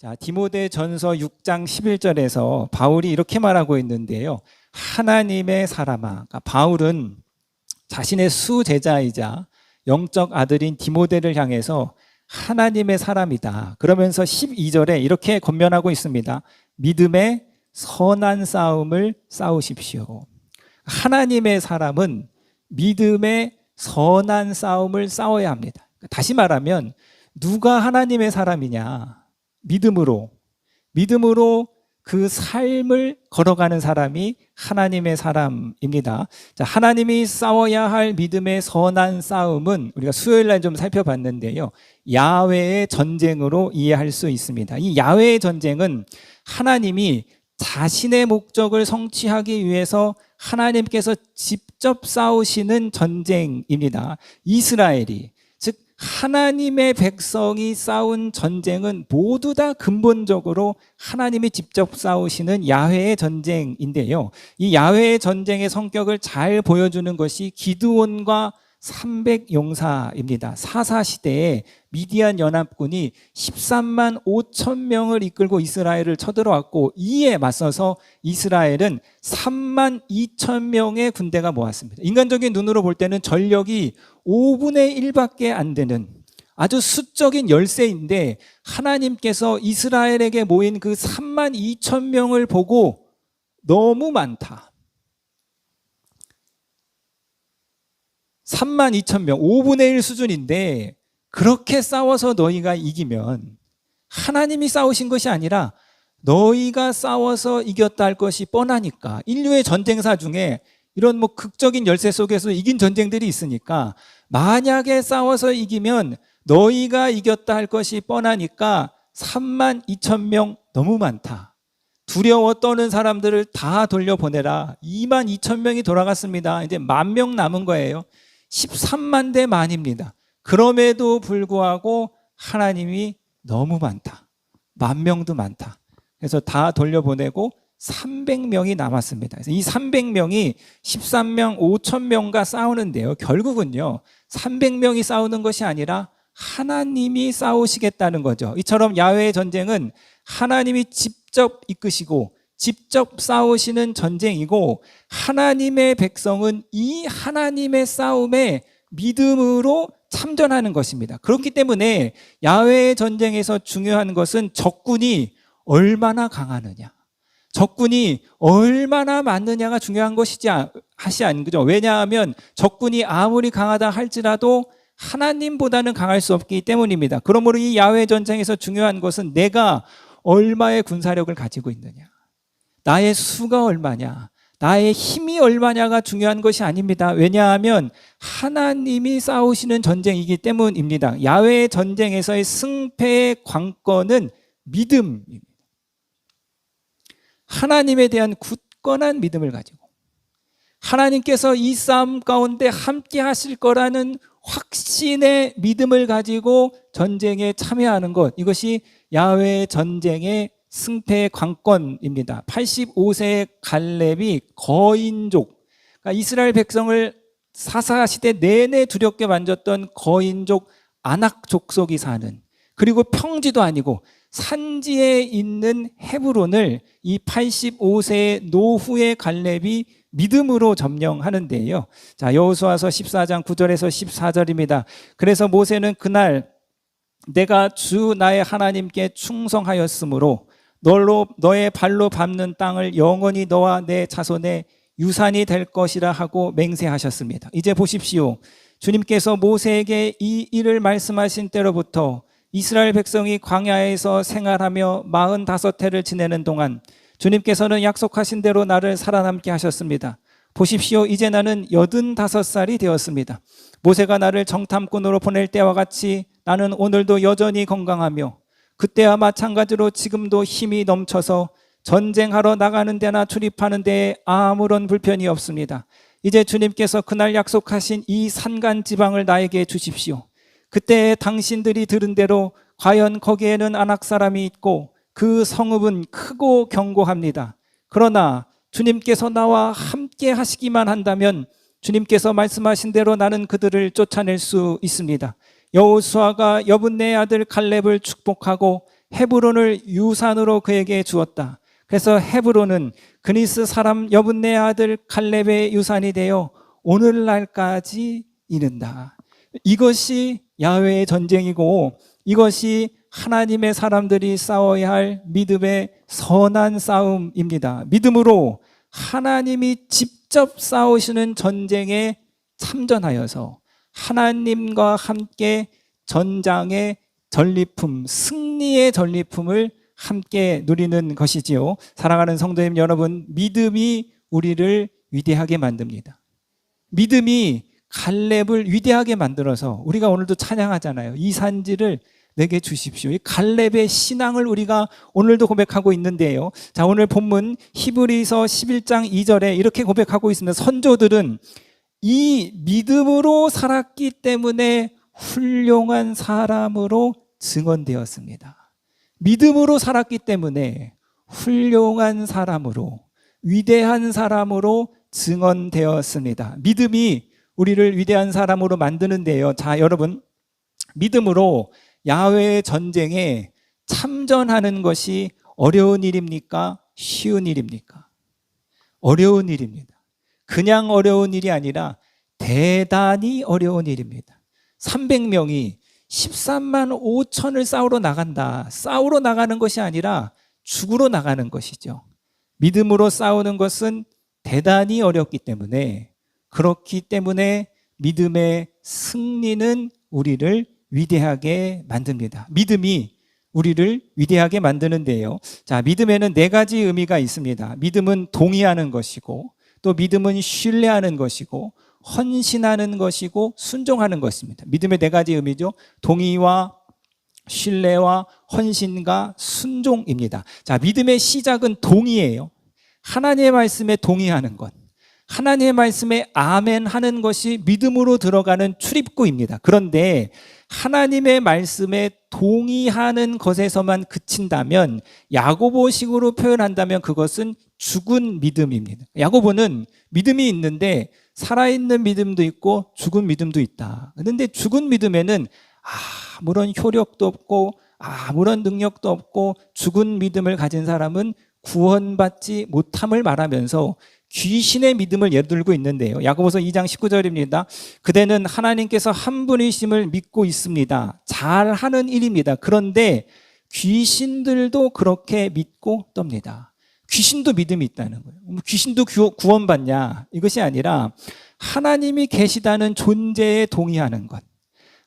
자, 디모데전서 6장 11절에서 바울이 이렇게 말하고 있는데요. 하나님의 사람아, 그러니까 바울은 자신의 수제자이자 영적 아들인 디모데를 향해서 하나님의 사람이다. 그러면서 12절에 이렇게 권면하고 있습니다. 믿음의 선한 싸움을 싸우십시오. 하나님의 사람은 믿음의 선한 싸움을 싸워야 합니다. 다시 말하면 누가 하나님의 사람이냐? 믿음으로 그 삶을 걸어가는 사람이 하나님의 사람입니다. 자, 하나님이 싸워야 할 믿음의 선한 싸움은 우리가 수요일 날 좀 살펴봤는데요. 야훼의 전쟁으로 이해할 수 있습니다. 이 야훼의 전쟁은 하나님이 자신의 목적을 성취하기 위해서 하나님께서 직접 싸우시는 전쟁입니다. 이스라엘이, 즉 하나님의 백성이 싸운 전쟁은 모두 다 근본적으로 하나님이 직접 싸우시는 야훼의 전쟁인데요. 이 야훼의 전쟁의 성격을 잘 보여주는 것이 기드온과 300용사입니다. 사사시대에 미디안 연합군이 13만 5천 명을 이끌고 이스라엘을 쳐들어왔고, 이에 맞서서 이스라엘은 3만 2천 명의 군대가 모았습니다. 인간적인 눈으로 볼 때는 전력이 5분의 1밖에 안 되는 아주 수적인 열세인데, 하나님께서 이스라엘에게 모인 그 3만 2천 명을 보고 너무 많다, 3만 2천 명, 5분의 1 수준인데 그렇게 싸워서 너희가 이기면 하나님이 싸우신 것이 아니라 너희가 싸워서 이겼다 할 것이 뻔하니까, 인류의 전쟁사 중에 이런 극적인 열세 속에서 이긴 전쟁들이 있으니까 만약에 싸워서 이기면 너희가 이겼다 할 것이 뻔하니까 3만 2천 명 너무 많다, 두려워 떠는 사람들을 다 돌려보내라. 2만 2천 명이 돌아갔습니다. 이제 10,000명 남은 거예요. 13만 대 만입니다. 그럼에도 불구하고 하나님이 너무 많다, 10,000명도 많다. 그래서 다 돌려보내고 300명이 남았습니다. 그래서 이 300명이 13만 5천 명과 싸우는데요, 결국은요 300명이 싸우는 것이 아니라 하나님이 싸우시겠다는 거죠. 이처럼 야훼의 전쟁은 하나님이 직접 이끄시고 직접 싸우시는 전쟁이고, 하나님의 백성은 이 하나님의 싸움에 믿음으로 참전하는 것입니다. 그렇기 때문에 야훼의 전쟁에서 중요한 것은 적군이 얼마나 강하느냐, 적군이 얼마나 많느냐가 중요한 것이지 않죠. 왜냐하면 적군이 아무리 강하다 할지라도 하나님보다는 강할 수 없기 때문입니다. 그러므로 이 야훼 전쟁에서 중요한 것은 내가 얼마의 군사력을 가지고 있느냐, 나의 수가 얼마냐, 나의 힘이 얼마냐가 중요한 것이 아닙니다. 왜냐하면 하나님이 싸우시는 전쟁이기 때문입니다. 야훼의 전쟁에서의 승패의 관건은 믿음입니다. 하나님에 대한 굳건한 믿음을 가지고 하나님께서 이 싸움 가운데 함께 하실 거라는 확신의 믿음을 가지고 전쟁에 참여하는 것, 이것이 야훼 전쟁의 승패의 관건입니다. 85세의 갈렙이 거인족, 그러니까 이스라엘 백성을 사사시대 내내 두렵게 만졌던 거인족 아낙 족속이 사는, 그리고 평지도 아니고 산지에 있는 헤브론을 이 85세의 노후의 갈렙이 믿음으로 점령하는데요. 자, 여호수아서 14장 9절에서 14절입니다. 그래서 모세는 그날 내가 주 나의 하나님께 충성하였으므로 너의 발로 밟는 땅을 영원히 너와 내 자손의 유산이 될 것이라 하고 맹세하셨습니다. 이제 보십시오. 주님께서 모세에게 이 일을 말씀하신 때로부터 이스라엘 백성이 광야에서 생활하며 45해를 지내는 동안 주님께서는 약속하신 대로 나를 살아남게 하셨습니다. 보십시오. 이제 나는 85살이 되었습니다. 모세가 나를 정탐꾼으로 보낼 때와 같이 나는 오늘도 여전히 건강하며 그때와 마찬가지로 지금도 힘이 넘쳐서 전쟁하러 나가는 데나 출입하는 데에 아무런 불편이 없습니다. 이제 주님께서 그날 약속하신 이 산간 지방을 나에게 주십시오. 그때 당신들이 들은 대로 과연 거기에는 아낙 사람이 있고 그 성읍은 크고 견고합니다. 그러나 주님께서 나와 함께 하시기만 한다면 주님께서 말씀하신 대로 나는 그들을 쫓아낼 수 있습니다. 여호수아가 여분네의 아들 갈렙을 축복하고 헤브론을 유산으로 그에게 주었다. 그래서 헤브론은 그니스 사람 여분네 아들 갈렙의 유산이 되어 오늘날까지 이른다. 이것이 야훼의 전쟁이고 이것이 하나님의 사람들이 싸워야 할 믿음의 선한 싸움입니다. 믿음으로 하나님이 직접 싸우시는 전쟁에 참전하여서 하나님과 함께 전장의 전리품, 승리의 전리품을 함께 누리는 것이지요. 사랑하는 성도님 여러분, 믿음이 우리를 위대하게 만듭니다. 믿음이 갈렙을 위대하게 만들어서 우리가 오늘도 찬양하잖아요. 이 산지를 내게 주십시오. 이 갈렙의 신앙을 우리가 오늘도 고백하고 있는데요. 자, 오늘 본문 히브리서 11장 2절에 이렇게 고백하고 있습니다. 선조들은 이 믿음으로 살았기 때문에 훌륭한 사람으로 증언되었습니다. 믿음으로 살았기 때문에 훌륭한 사람으로, 위대한 사람으로 증언되었습니다. 믿음이 우리를 위대한 사람으로 만드는데요. 자, 여러분, 믿음으로 야훼의 전쟁에 참전하는 것이 어려운 일입니까? 쉬운 일입니까? 어려운 일입니다. 그냥 어려운 일이 아니라 대단히 어려운 일입니다. 300명이 13만 5천을 싸우러 나간다. 싸우러 나가는 것이 아니라 죽으러 나가는 것이죠. 믿음으로 싸우는 것은 대단히 어렵기 때문에, 그렇기 때문에 믿음의 승리는 우리를 위대하게 만듭니다. 믿음이 우리를 위대하게 만드는데요. 자, 믿음에는 4가지 의미가 있습니다. 믿음은 동의하는 것이고, 또 믿음은 신뢰하는 것이고, 헌신하는 것이고, 순종하는 것입니다. 믿음의 4가지 의미죠. 동의와 신뢰와 헌신과 순종입니다. 자, 믿음의 시작은 동의예요. 하나님의 말씀에 동의하는 것, 하나님의 말씀에 아멘 하는 것이 믿음으로 들어가는 출입구입니다. 그런데 하나님의 말씀에 동의하는 것에서만 그친다면, 야고보식으로 표현한다면 그것은 죽은 믿음입니다. 야고보는 믿음이 있는데 살아있는 믿음도 있고 죽은 믿음도 있다. 그런데 죽은 믿음에는 아무런 효력도 없고 아무런 능력도 없고 죽은 믿음을 가진 사람은 구원받지 못함을 말하면서 귀신의 믿음을 예로 들고 있는데요. 야고보서 2장 19절입니다. 그대는 하나님께서 한 분이심을 믿고 있습니다. 잘하는 일입니다. 그런데 귀신들도 그렇게 믿고 떱니다. 귀신도 믿음이 있다는 거예요. 귀신도 구원받냐? 이것이 아니라 하나님이 계시다는 존재에 동의하는 것,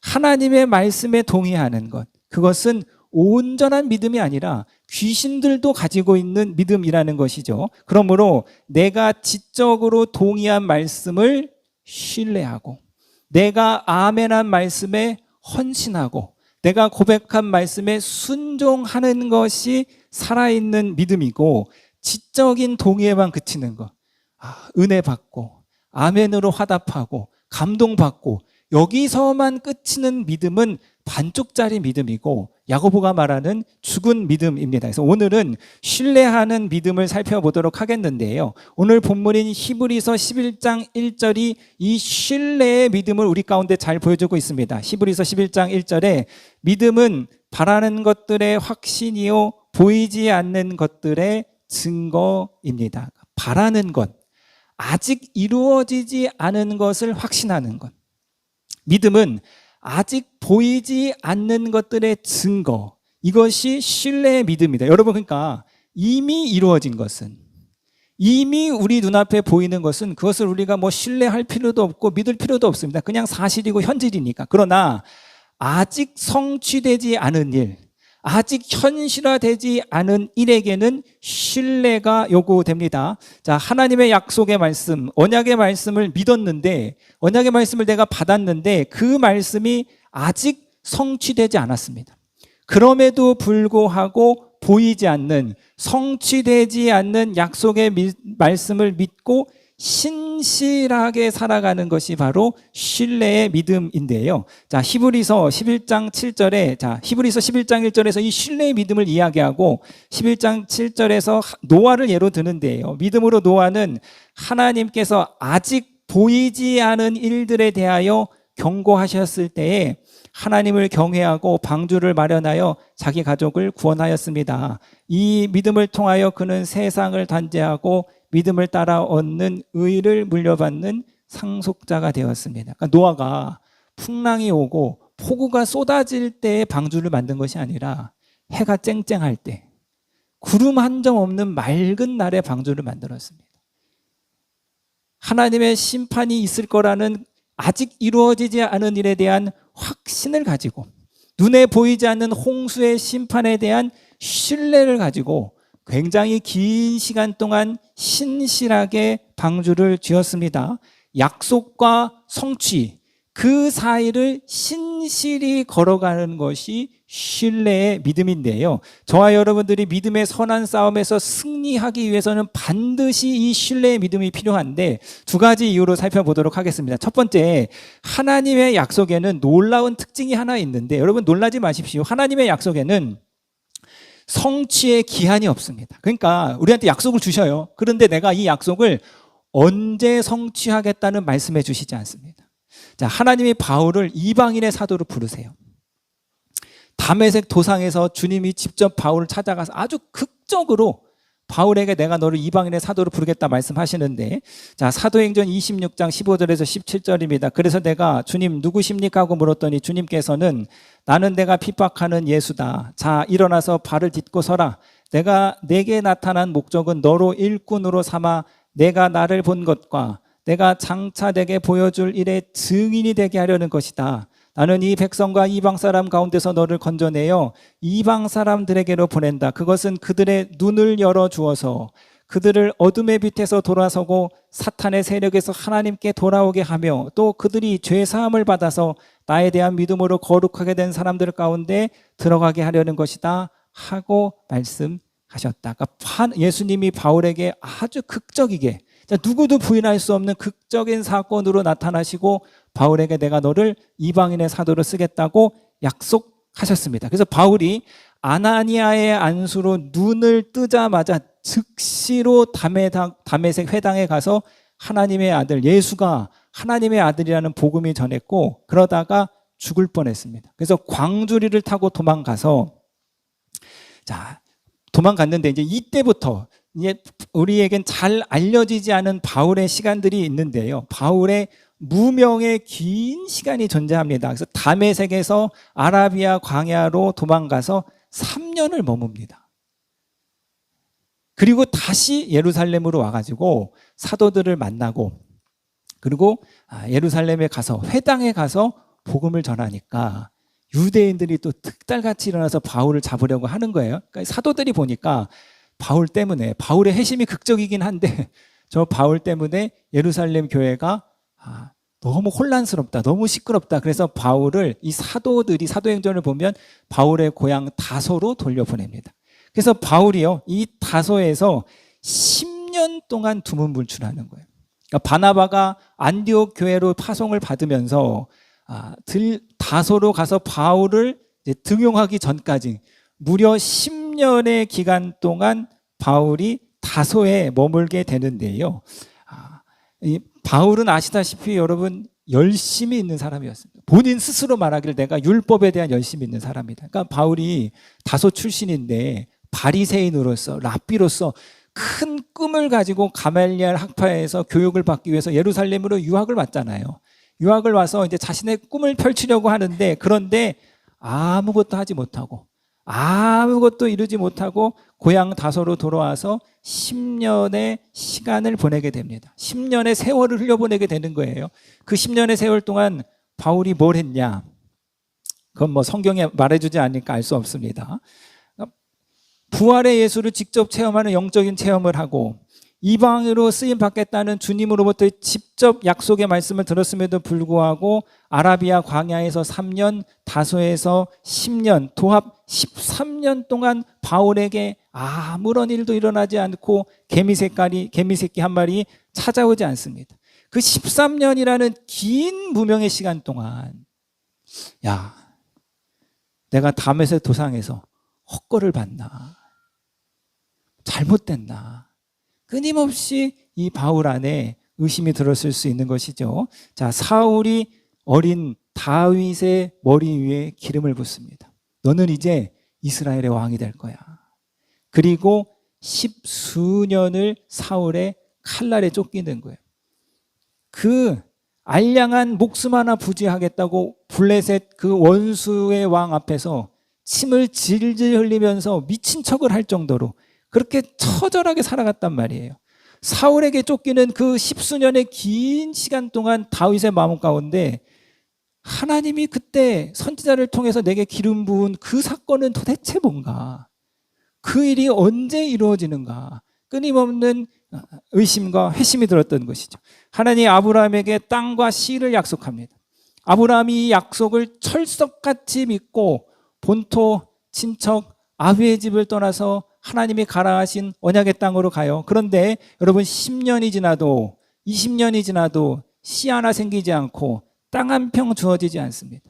하나님의 말씀에 동의하는 것, 그것은 온전한 믿음이 아니라 귀신들도 가지고 있는 믿음이라는 것이죠. 그러므로 내가 지적으로 동의한 말씀을 신뢰하고, 내가 아멘한 말씀에 헌신하고, 내가 고백한 말씀에 순종하는 것이 살아있는 믿음이고, 지적인 동의에만 그치는 것, 은혜 받고 아멘으로 화답하고 감동받고 여기서만 끝이는 믿음은 반쪽짜리 믿음이고 야고보가 말하는 죽은 믿음입니다. 그래서 오늘은 신뢰하는 믿음을 살펴보도록 하겠는데요. 오늘 본문인 히브리서 11장 1절이 이 신뢰의 믿음을 우리 가운데 잘 보여주고 있습니다. 히브리서 11장 1절에 믿음은 바라는 것들의 확신이요 보이지 않는 것들의 증거입니다. 바라는 것, 아직 이루어지지 않은 것을 확신하는 것. 믿음은 아직 보이지 않는 것들의 증거, 이것이 신뢰의 믿음입니다. 여러분, 그러니까 이미 이루어진 것은, 이미 우리 눈앞에 보이는 것은 그것을 우리가 뭐 신뢰할 필요도 없고 믿을 필요도 없습니다. 그냥 사실이고 현실이니까. 그러나 아직 성취되지 않은 일, 아직 현실화되지 않은 일에게는 신뢰가 요구됩니다. 자, 하나님의 약속의 말씀, 언약의 말씀을 믿었는데, 언약의 말씀을 내가 받았는데 그 말씀이 아직 성취되지 않았습니다. 그럼에도 불구하고 보이지 않는, 성취되지 않는 약속의 말씀을 믿고 신실하게 살아가는 것이 바로 신뢰의 믿음인데요. 자, 히브리서 11장 7절에, 자, 히브리서 11장 1절에서 이 신뢰의 믿음을 이야기하고 11장 7절에서 노아를 예로 드는데요. 믿음으로 노아는 하나님께서 아직 보이지 않은 일들에 대하여 경고하셨을 때에 하나님을 경외하고 방주를 마련하여 자기 가족을 구원하였습니다. 이 믿음을 통하여 그는 세상을 단죄하고 믿음을 따라 얻는 의를 물려받는 상속자가 되었습니다. 그러니까 노아가 풍랑이 오고 폭우가 쏟아질 때에 방주를 만든 것이 아니라 해가 쨍쨍할 때, 구름 한 점 없는 맑은 날에 방주를 만들었습니다. 하나님의 심판이 있을 거라는 아직 이루어지지 않은 일에 대한 확신을 가지고, 눈에 보이지 않는 홍수의 심판에 대한 신뢰를 가지고 굉장히 긴 시간 동안 신실하게 방주를 지었습니다. 약속과 성취, 그 사이를 신실히 걸어가는 것이 신뢰의 믿음인데요. 저와 여러분들이 믿음의 선한 싸움에서 승리하기 위해서는 반드시 이 신뢰의 믿음이 필요한데, 두 가지 이유로 살펴보도록 하겠습니다. 첫 번째, 하나님의 약속에는 놀라운 특징이 하나 있는데, 여러분 놀라지 마십시오. 하나님의 약속에는 성취의 기한이 없습니다. 그러니까 우리한테 약속을 주셔요. 그런데 내가 이 약속을 언제 성취하겠다는 말씀해 주시지 않습니다. 자, 하나님이 바울을 이방인의 사도로 부르세요. 다메섹 도상에서 주님이 직접 바울을 찾아가서 아주 극적으로 바울에게 내가 너를 이방인의 사도로 부르겠다 말씀하시는데, 자, 사도행전 26장 15절에서 17절입니다. 그래서 내가 주님 누구십니까 하고 물었더니 주님께서는 나는 내가 핍박하는 예수다. 자, 일어나서 발을 딛고 서라. 내가 내게 나타난 목적은 너로 일꾼으로 삼아 내가 나를 본 것과 내가 장차 내게 보여줄 일의 증인이 되게 하려는 것이다. 나는 이 백성과 이방 사람 가운데서 너를 건져내어 이방 사람들에게로 보낸다. 그것은 그들의 눈을 열어주어서 그들을 어둠의 빛에서 돌아서고 사탄의 세력에서 하나님께 돌아오게 하며, 또 그들이 죄 사함을 받아서 나에 대한 믿음으로 거룩하게 된 사람들 가운데 들어가게 하려는 것이다 하고 말씀하셨다. 그러니까 예수님이 바울에게 아주 극적이게, 누구도 부인할 수 없는 극적인 사건으로 나타나시고 바울에게 내가 너를 이방인의 사도로 쓰겠다고 약속하셨습니다. 그래서 바울이 아나니아의 안수로 눈을 뜨자마자 즉시로 다메섹 회당에 가서 하나님의 아들, 예수가 하나님의 아들이라는 복음이 전했고, 그러다가 죽을 뻔했습니다. 그래서 광주리를 타고 도망가서, 자, 도망갔는데 이제 이때부터 이제 우리에겐 잘 알려지지 않은 바울의 시간들이 있는데요. 바울의 무명의 긴 시간이 존재합니다. 그래서 다메섹에서 아라비아 광야로 도망가서 3년을 머뭅니다. 그리고 다시 예루살렘으로 와가지고 사도들을 만나고, 그리고 예루살렘에 가서 회당에 가서 복음을 전하니까 유대인들이 또 특달같이 일어나서 바울을 잡으려고 하는 거예요. 그러니까 사도들이 보니까 바울 때문에, 바울의 회심이 극적이긴 한데 저 바울 때문에 예루살렘 교회가 너무 혼란스럽다, 너무 시끄럽다. 그래서 바울을, 이 사도들이 사도행전을 보면 바울의 고향 다소로 돌려보냅니다. 그래서 바울이요, 이 다소에서 10년 동안 두문불출하는 거예요. 그러니까 바나바가 안디옥 교회로 파송을 받으면서 다소로 가서 바울을 등용하기 전까지 무려 10년의 기간 동안 바울이 다소에 머물게 되는데요. 이 바울은 아시다시피 여러분 열심히 있는 사람이었습니다. 본인 스스로 말하기를 내가 율법에 대한 열심이 있는 사람이다. 그러니까 바울이 다소 출신인데 바리새인으로서, 랍비로서 큰 꿈을 가지고 가말리엘 학파에서 교육을 받기 위해서 예루살렘으로 유학을 왔잖아요. 유학을 와서 이제 자신의 꿈을 펼치려고 하는데, 그런데 아무것도 하지 못하고 아무것도 이루지 못하고 고향 다소로 돌아와서 10년의 시간을 보내게 됩니다. 10년의 세월을 흘려보내게 되는 거예요. 그 10년의 세월 동안 바울이 뭘 했냐? 그건 뭐 성경에 말해주지 않으니까 알 수 없습니다. 부활의 예수를 직접 체험하는 영적인 체험을 하고, 이방으로 쓰임 받겠다는 주님으로부터 직접 약속의 말씀을 들었음에도 불구하고 아라비아 광야에서 3년, 다소에서 10년, 도합 13년 동안 바울에게 아무런 일도 일어나지 않고 개미새끼 한 마리 찾아오지 않습니다. 그 13년이라는 긴 무명의 시간 동안, 야, 내가 다메섹 도상에서 헛거를 봤나? 잘못됐나? 끊임없이 이 바울 안에 의심이 들었을 수 있는 것이죠. 자, 사울이 어린 다윗의 머리 위에 기름을 붓습니다. 너는 이제 이스라엘의 왕이 될 거야. 그리고 10수년을 사울의 칼날에 쫓기는 거예요. 그 알량한 목숨 하나 부지하겠다고 블레셋 그 원수의 왕 앞에서 침을 질질 흘리면서 미친 척을 할 정도로 그렇게 처절하게 살아갔단 말이에요. 사울에게 쫓기는 그 10수년의 긴 시간 동안 다윗의 마음 가운데 하나님이 그때 선지자를 통해서 내게 기름 부은 그 사건은 도대체 뭔가? 그 일이 언제 이루어지는가? 끊임없는 의심과 회심이 들었던 것이죠. 하나님이 아브라함에게 땅과 씨를 약속합니다. 아브라함이 이 약속을 철석같이 믿고 본토 친척 아비의 집을 떠나서 하나님이 가라 하신 언약의 땅으로 가요. 그런데 여러분 10년이 지나도 20년이 지나도 씨 하나 생기지 않고 땅 한 평 주어지지 않습니다.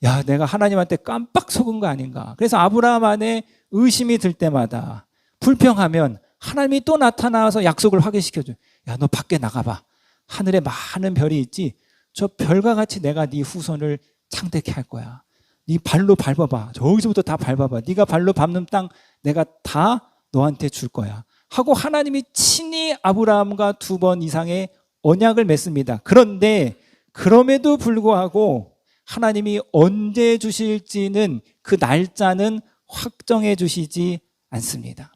야, 내가 하나님한테 깜빡 속은 거 아닌가? 그래서 아브라함 안에 의심이 들 때마다 불평하면 하나님이 또 나타나서 약속을 확인시켜줘요. 야, 너 밖에 나가봐. 하늘에 많은 별이 있지? 저 별과 같이 내가 네 후손을 창대케 할 거야. 네 발로 밟아봐. 저기서부터 다 밟아봐. 네가 발로 밟는 땅 내가 다 너한테 줄 거야. 하고 하나님이 친히 아브라함과 2번 이상의 언약을 맺습니다. 그런데 그럼에도 불구하고 하나님이 언제 주실지는 그 날짜는 확정해 주시지 않습니다.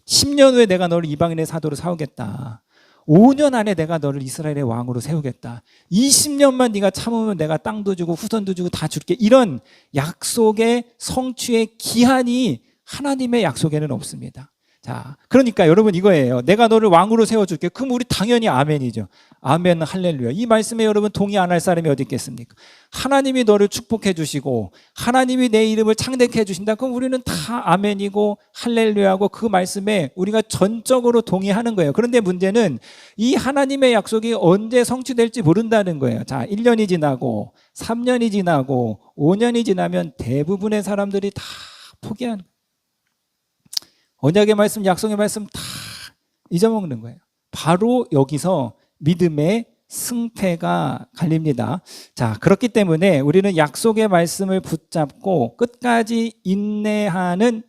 10년 후에 내가 너를 이방인의 사도로 세우겠다. 5년 안에 내가 너를 이스라엘의 왕으로 세우겠다. 20년만 네가 참으면 내가 땅도 주고 후손도 주고 다 줄게. 이런 약속의 성취의 기한이 하나님의 약속에는 없습니다. 자, 그러니까 여러분 이거예요. 내가 너를 왕으로 세워줄게. 그럼 우리 당연히 아멘이죠. 아멘, 할렐루야. 이 말씀에 여러분 동의 안 할 사람이 어디 있겠습니까? 하나님이 너를 축복해 주시고 하나님이 내 이름을 창대케 해 주신다. 그럼 우리는 다 아멘이고 할렐루야고 그 말씀에 우리가 전적으로 동의하는 거예요. 그런데 문제는 이 하나님의 약속이 언제 성취될지 모른다는 거예요. 자, 1년이 지나고 3년이 지나고 5년이 지나면 대부분의 사람들이 다 포기하는 거예요. 언약의 말씀, 약속의 말씀 다 잊어먹는 거예요. 바로 여기서 믿음의 승패가 갈립니다. 자, 그렇기 때문에 우리는 약속의 말씀을 붙잡고 끝까지 인내하는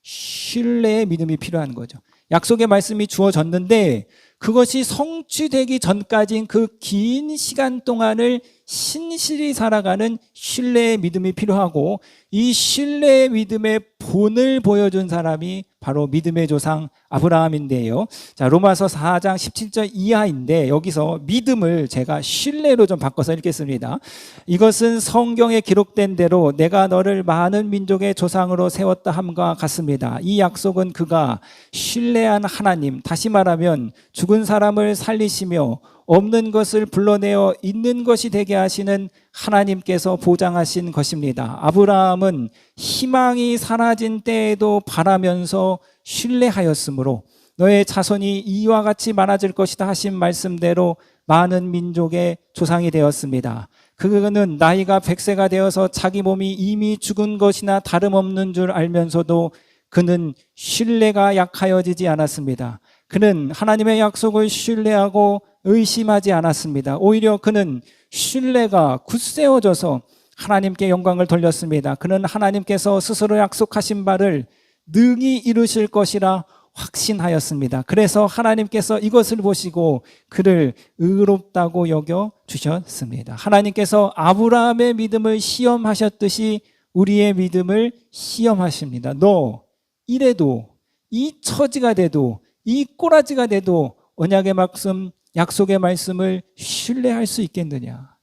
신뢰의 믿음이 필요한 거죠. 약속의 말씀이 주어졌는데 그것이 성취되기 전까지인 그 긴 시간 동안을 신실히 살아가는 신뢰의 믿음이 필요하고 이 신뢰의 믿음의 본을 보여준 사람이 바로 믿음의 조상 아브라함인데요. 자, 로마서 4장 17절 이하인데 여기서 믿음을 제가 신뢰로 좀 바꿔서 읽겠습니다. 이것은 성경에 기록된 대로 내가 너를 많은 민족의 조상으로 세웠다 함과 같습니다. 이 약속은 그가 신뢰한 하나님, 다시 말하면 죽은 사람을 살리시며 없는 것을 불러내어 있는 것이 되게 하시는 하나님께서 보장하신 것입니다. 아브라함은 희망이 사라진 때에도 바라면서 신뢰하였으므로 너의 자손이 이와 같이 많아질 것이다 하신 말씀대로 많은 민족의 조상이 되었습니다. 그는 나이가 100세가 되어서 자기 몸이 이미 죽은 것이나 다름없는 줄 알면서도 그는 신뢰가 약하여지지 않았습니다. 그는 하나님의 약속을 신뢰하고 의심하지 않았습니다. 오히려 그는 신뢰가 굳세워져서 하나님께 영광을 돌렸습니다. 그는 하나님께서 스스로 약속하신 바를 능히 이루실 것이라 확신하였습니다. 그래서 하나님께서 이것을 보시고 그를 의롭다고 여겨 주셨습니다. 하나님께서 아브라함의 믿음을 시험하셨듯이 우리의 믿음을 시험하십니다. 너 이래도 이 처지가 돼도 이 꼬라지가 돼도 언약의 말씀, 약속의 말씀을 신뢰할 수 있겠느냐?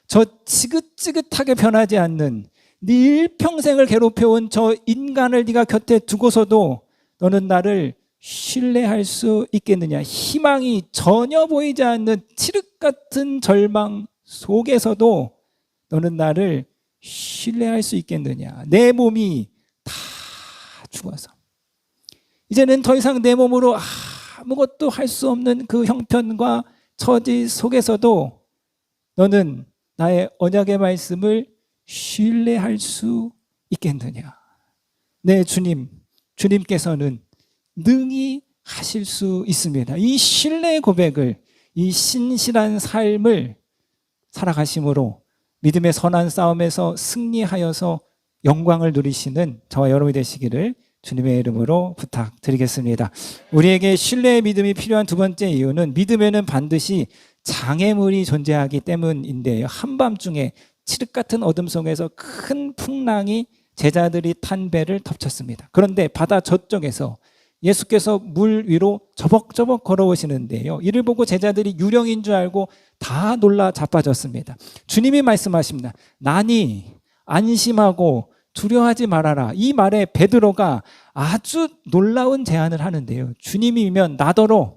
저 지긋지긋하게 변하지 않는 네 일평생을 괴롭혀온 저 인간을 네가 곁에 두고서도 너는 나를 신뢰할 수 있겠느냐? 희망이 전혀 보이지 않는 칠흑 같은 절망 속에서도 너는 나를 신뢰할 수 있겠느냐? 내 몸이 다 죽어서 이제는 더 이상 내 몸으로 아무것도 할 수 없는 그 형편과 처지 속에서도 너는 나의 언약의 말씀을 신뢰할 수 있겠느냐? 네, 주님께서는 능히 하실 수 있습니다. 이 신뢰의 고백을, 이 신실한 삶을 살아가심으로 믿음의 선한 싸움에서 승리하여서 영광을 누리시는 저와 여러분이 되시기를 주님의 이름으로 부탁드리겠습니다. 우리에게 신뢰의 믿음이 필요한 두 번째 이유는 믿음에는 반드시 장애물이 존재하기 때문인데요. 한밤중에 칠흑 같은 어둠 속에서 큰 풍랑이 제자들이 탄 배를 덮쳤습니다. 그런데 바다 저쪽에서 예수께서 물 위로 저벅저벅 걸어오시는데요. 이를 보고 제자들이 유령인 줄 알고 다 놀라 자빠졌습니다. 주님이 말씀하십니다. 나니 안심하고 두려워하지 말아라. 이 말에 베드로가 아주 놀라운 제안을 하는데요. 주님이면 나더러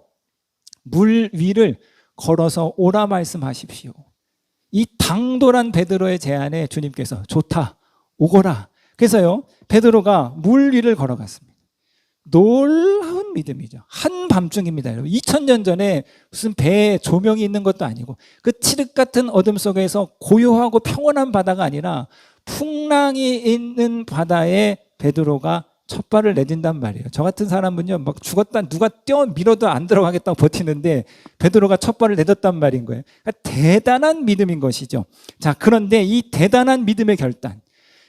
물 위를 걸어서 오라 말씀하십시오. 이 당돌한 베드로의 제안에 주님께서 좋다, 오거라. 그래서요, 베드로가 물 위를 걸어갔습니다. 놀라운 믿음이죠. 한밤중입니다. 2000년 전에 무슨 배에 조명이 있는 것도 아니고 그 칠흑 같은 어둠 속에서 고요하고 평온한 바다가 아니라 풍랑이 있는 바다에 베드로가 첫 발을 내딘단 말이에요. 저 같은 사람은요, 막 죽었다 누가 뛰어 밀어도 안 들어가겠다고 버티는데 베드로가 첫 발을 내뒀단 말인 거예요. 그러니까 대단한 믿음인 것이죠. 자, 그런데 이 대단한 믿음의 결단,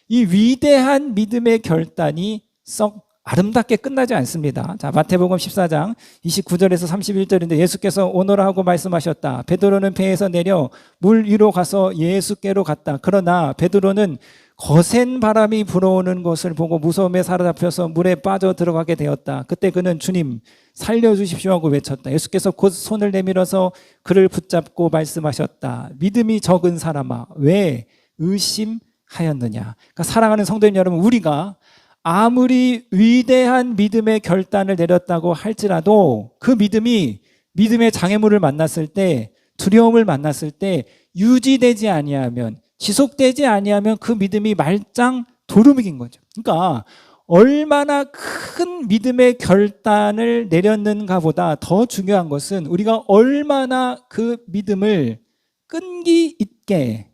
이 위대한 믿음의 결단이 썩 아름답게 끝나지 않습니다. 자, 마태복음 14장 29절에서 31절인데 예수께서 오너라 하고 말씀하셨다. 베드로는 배에서 내려 물 위로 가서 예수께로 갔다. 그러나 베드로는 거센 바람이 불어오는 것을 보고 무서움에 사로잡혀서 물에 빠져 들어가게 되었다. 그때 그는 주님 살려주십시오 하고 외쳤다. 예수께서 곧 손을 내밀어서 그를 붙잡고 말씀하셨다. 믿음이 적은 사람아, 왜 의심하였느냐. 그러니까 사랑하는 성도님 여러분, 우리가 아무리 위대한 믿음의 결단을 내렸다고 할지라도 그 믿음이 믿음의 장애물을 만났을 때, 두려움을 만났을 때 유지되지 아니하면, 지속되지 아니하면 그 믿음이 말짱 도루묵인 거죠. 그러니까 얼마나 큰 믿음의 결단을 내렸는가 보다 더 중요한 것은 우리가 얼마나 그 믿음을 끈기 있게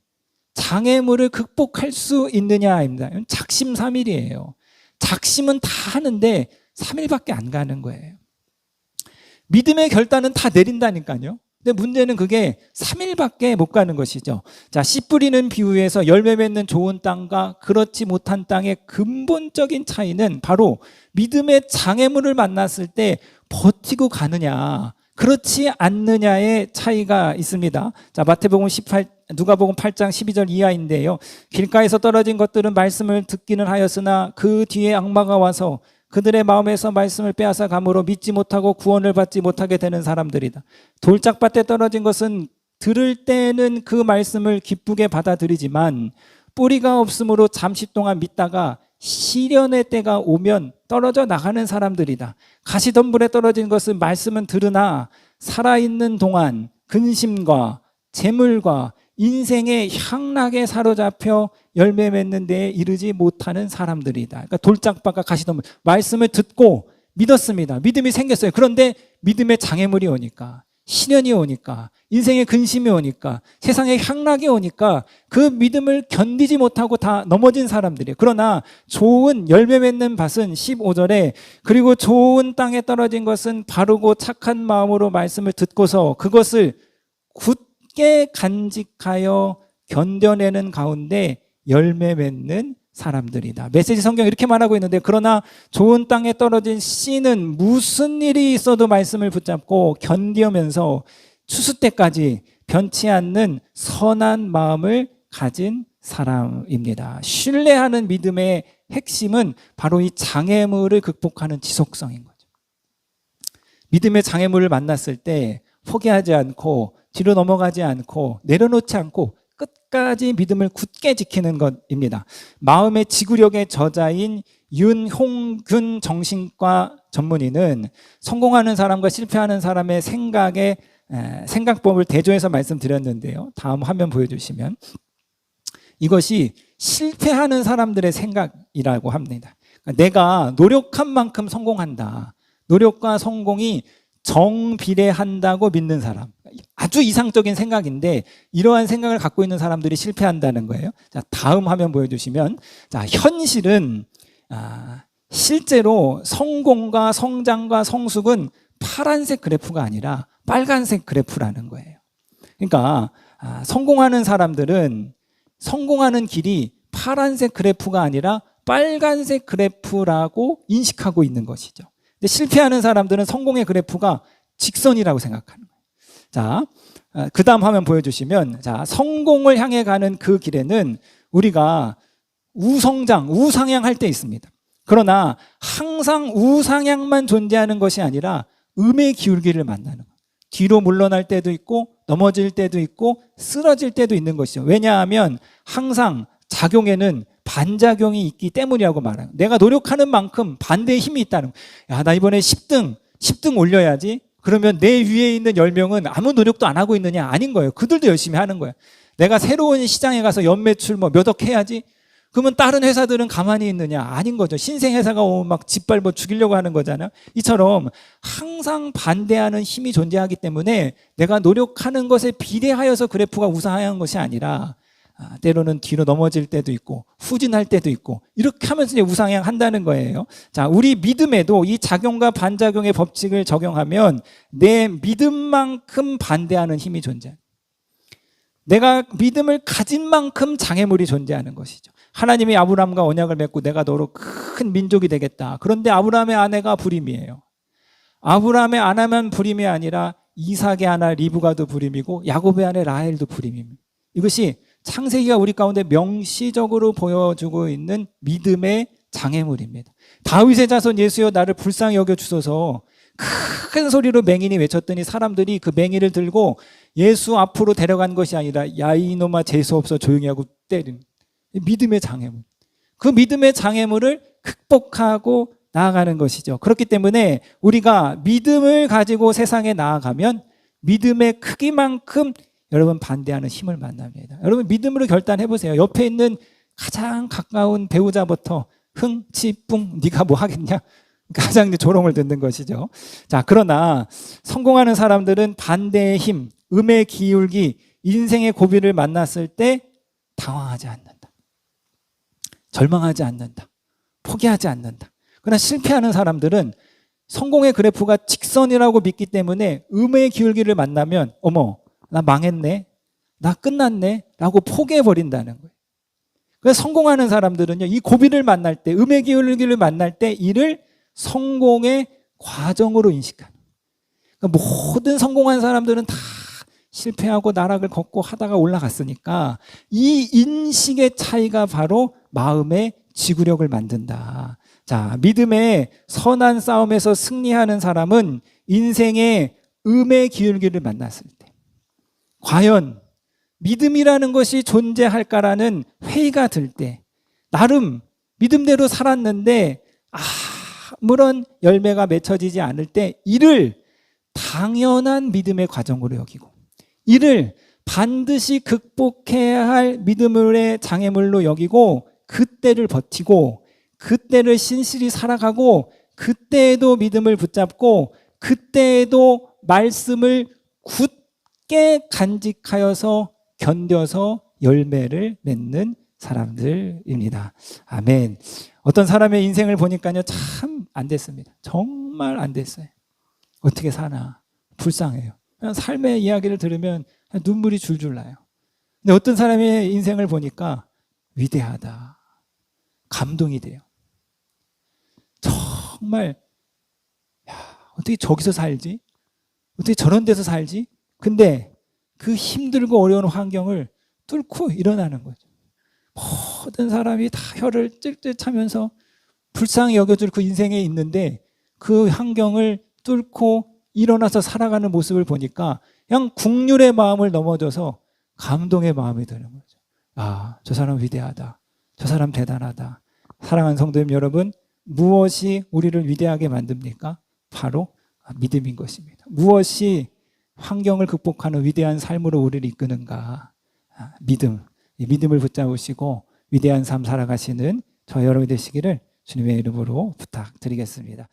장애물을 극복할 수 있느냐입니다. 작심삼일이에요. 작심은 다 하는데 3일밖에 안 가는 거예요. 믿음의 결단은 다 내린다니까요. 근데 문제는 그게 3일밖에 못 가는 것이죠. 자, 씨 뿌리는 비유에서 열매 맺는 좋은 땅과 그렇지 못한 땅의 근본적인 차이는 바로 믿음의 장애물을 만났을 때 버티고 가느냐, 그렇지 않느냐의 차이가 있습니다. 자, 누가복음 8장 12절 이하인데요. 길가에서 떨어진 것들은 말씀을 듣기는 하였으나 그 뒤에 악마가 와서 그들의 마음에서 말씀을 빼앗아 감으로 믿지 못하고 구원을 받지 못하게 되는 사람들이다. 돌짝밭에 떨어진 것은 들을 때는 그 말씀을 기쁘게 받아들이지만 뿌리가 없으므로 잠시 동안 믿다가 시련의 때가 오면 떨어져 나가는 사람들이다. 가시덤불에 떨어진 것은 말씀은 들으나 살아있는 동안 근심과 재물과 인생의 향락에 사로잡혀 열매 맺는 데에 이르지 못하는 사람들이다. 그러니까 돌짝밭과 가시덤불, 말씀을 듣고 믿었습니다. 믿음이 생겼어요. 그런데 믿음의 장애물이 오니까, 시련이 오니까, 인생의 근심이 오니까, 세상의 향락이 오니까 그 믿음을 견디지 못하고 다 넘어진 사람들이에요. 그러나 좋은 열매 맺는 밭은 15절에 그리고 좋은 땅에 떨어진 것은 바르고 착한 마음으로 말씀을 듣고서 그것을 굳게 간직하여 견뎌내는 가운데 열매 맺는 사람들이다. 메시지 성경 이렇게 말하고 있는데, 그러나 좋은 땅에 떨어진 씨는 무슨 일이 있어도 말씀을 붙잡고 견디면서 추수 때까지 변치 않는 선한 마음을 가진 사람입니다. 신뢰하는 믿음의 핵심은 바로 이 장애물을 극복하는 지속성인 거죠. 믿음의 장애물을 만났을 때 포기하지 않고 뒤로 넘어가지 않고 내려놓지 않고 끝까지 믿음을 굳게 지키는 것입니다. 마음의 지구력의 저자인 윤홍균 정신과 전문의는 성공하는 사람과 실패하는 사람의 생각법을 대조해서 말씀드렸는데요. 다음 화면 보여주시면 이것이 실패하는 사람들의 생각이라고 합니다. 내가 노력한 만큼 성공한다. 노력과 성공이 정비례한다고 믿는 사람, 아주 이상적인 생각인데 이러한 생각을 갖고 있는 사람들이 실패한다는 거예요. 자, 다음 화면 보여주시면, 자, 현실은 실제로 성공과 성장과 성숙은 파란색 그래프가 아니라 빨간색 그래프라는 거예요. 그러니까 성공하는 사람들은 성공하는 길이 파란색 그래프가 아니라 빨간색 그래프라고 인식하고 있는 것이죠. 근데 실패하는 사람들은 성공의 그래프가 직선이라고 생각하는 거예요. 자, 그 다음 화면 보여주시면, 자, 성공을 향해 가는 그 길에는 우리가 우성장, 우상향할 때 있습니다. 그러나 항상 우상향만 존재하는 것이 아니라 음의 기울기를 만나는 거예요. 뒤로 물러날 때도 있고 넘어질 때도 있고 쓰러질 때도 있는 것이죠. 왜냐하면 항상 작용에는 반작용이 있기 때문이라고 말해요. 내가 노력하는 만큼 반대의 힘이 있다는 거예요. 야, 나 이번에 10등 올려야지. 그러면 내 위에 있는 10명은 아무 노력도 안 하고 있느냐? 아닌 거예요. 그들도 열심히 하는 거예요. 내가 새로운 시장에 가서 연매출 몇 억 해야지. 그러면 다른 회사들은 가만히 있느냐? 아닌 거죠. 신생회사가 오면 막 짓밟아 죽이려고 하는 거잖아요. 이처럼 항상 반대하는 힘이 존재하기 때문에 내가 노력하는 것에 비례하여서 그래프가 우상향한 것이 아니라 때로는 뒤로 넘어질 때도 있고 후진할 때도 있고 이렇게 하면서 이제 우상향 한다는 거예요. 자, 우리 믿음에도 이 작용과 반작용의 법칙을 적용하면 내 믿음만큼 반대하는 힘이 존재해요. 내가 믿음을 가진 만큼 장애물이 존재하는 것이죠. 하나님이 아브라함과 언약을 맺고 내가 너로 큰 민족이 되겠다. 그런데 아브라함의 아내가 불임이에요. 아브라함의 아내만 불임이 아니라 이삭의 아내 리브가도 불임이고 야곱의 아내 라헬도 불임입니다. 이것이 창세기가 우리 가운데 명시적으로 보여주고 있는 믿음의 장애물입니다. 다윗의 자손 예수여 나를 불쌍히 여겨주소서 큰 소리로 맹인이 외쳤더니 사람들이 그 맹인을 들고 예수 앞으로 데려간 것이 아니라 야 이놈아 재수없어 조용히 하고 때린 믿음의 장애물. 그 믿음의 장애물을 극복하고 나아가는 것이죠. 그렇기 때문에 우리가 믿음을 가지고 세상에 나아가면 믿음의 크기만큼 여러분 반대하는 힘을 만납니다. 여러분 믿음으로 결단해 보세요. 옆에 있는 가장 가까운 배우자부터 흥치뿡 네가 뭐 하겠냐? 가장 조롱을 듣는 것이죠. 자, 그러나 성공하는 사람들은 반대의 힘, 음의 기울기, 인생의 고비를 만났을 때 당황하지 않는다. 절망하지 않는다. 포기하지 않는다. 그러나 실패하는 사람들은 성공의 그래프가 직선이라고 믿기 때문에 음의 기울기를 만나면 어머 나 망했네, 나 끝났네 라고 포기해버린다는 거예요. 그래서 성공하는 사람들은요, 이 고비를 만날 때, 음의 기울기를 만날 때 이를 성공의 과정으로 인식하는 거예요. 그러니까 모든 성공한 사람들은 다 실패하고 나락을 걷고 하다가 올라갔으니까 이 인식의 차이가 바로 마음의 지구력을 만든다. 자, 믿음의 선한 싸움에서 승리하는 사람은 인생의 음의 기울기를 만났을 때 과연 믿음이라는 것이 존재할까라는 회의가 들 때 나름 믿음대로 살았는데 아무런 열매가 맺혀지지 않을 때 이를 당연한 믿음의 과정으로 여기고 이를 반드시 극복해야 할 믿음의 장애물로 여기고 그때를 버티고 그때를 신실히 살아가고 그때에도 믿음을 붙잡고 그때에도 말씀을 굳게 간직하여서 견뎌서 열매를 맺는 사람들입니다. 아멘. 어떤 사람의 인생을 보니까요 참 안 됐습니다. 정말 안 됐어요. 어떻게 사나 불쌍해요. 그냥 삶의 이야기를 들으면 눈물이 줄줄 나요. 근데 어떤 사람의 인생을 보니까 위대하다. 감동이 돼요. 정말 야, 어떻게 저기서 살지? 어떻게 저런 데서 살지? 근데 그 힘들고 어려운 환경을 뚫고 일어나는 거죠. 모든 사람이 다 혀를 찔찔 차면서 불쌍히 여겨줄 그 인생에 있는데 그 환경을 뚫고 일어나서 살아가는 모습을 보니까 그냥 국률의 마음을 넘어져서 감동의 마음이 드는 거죠. 아, 저 사람 위대하다. 저 사람 대단하다. 사랑하는 성도님 여러분, 무엇이 우리를 위대하게 만듭니까? 바로 믿음인 것입니다. 무엇이 환경을 극복하는 위대한 삶으로 우리를 이끄는가? 믿음. 이 믿음을 붙잡으시고 위대한 삶 살아가시는 저 여러분이 되시기를 주님의 이름으로 부탁드리겠습니다.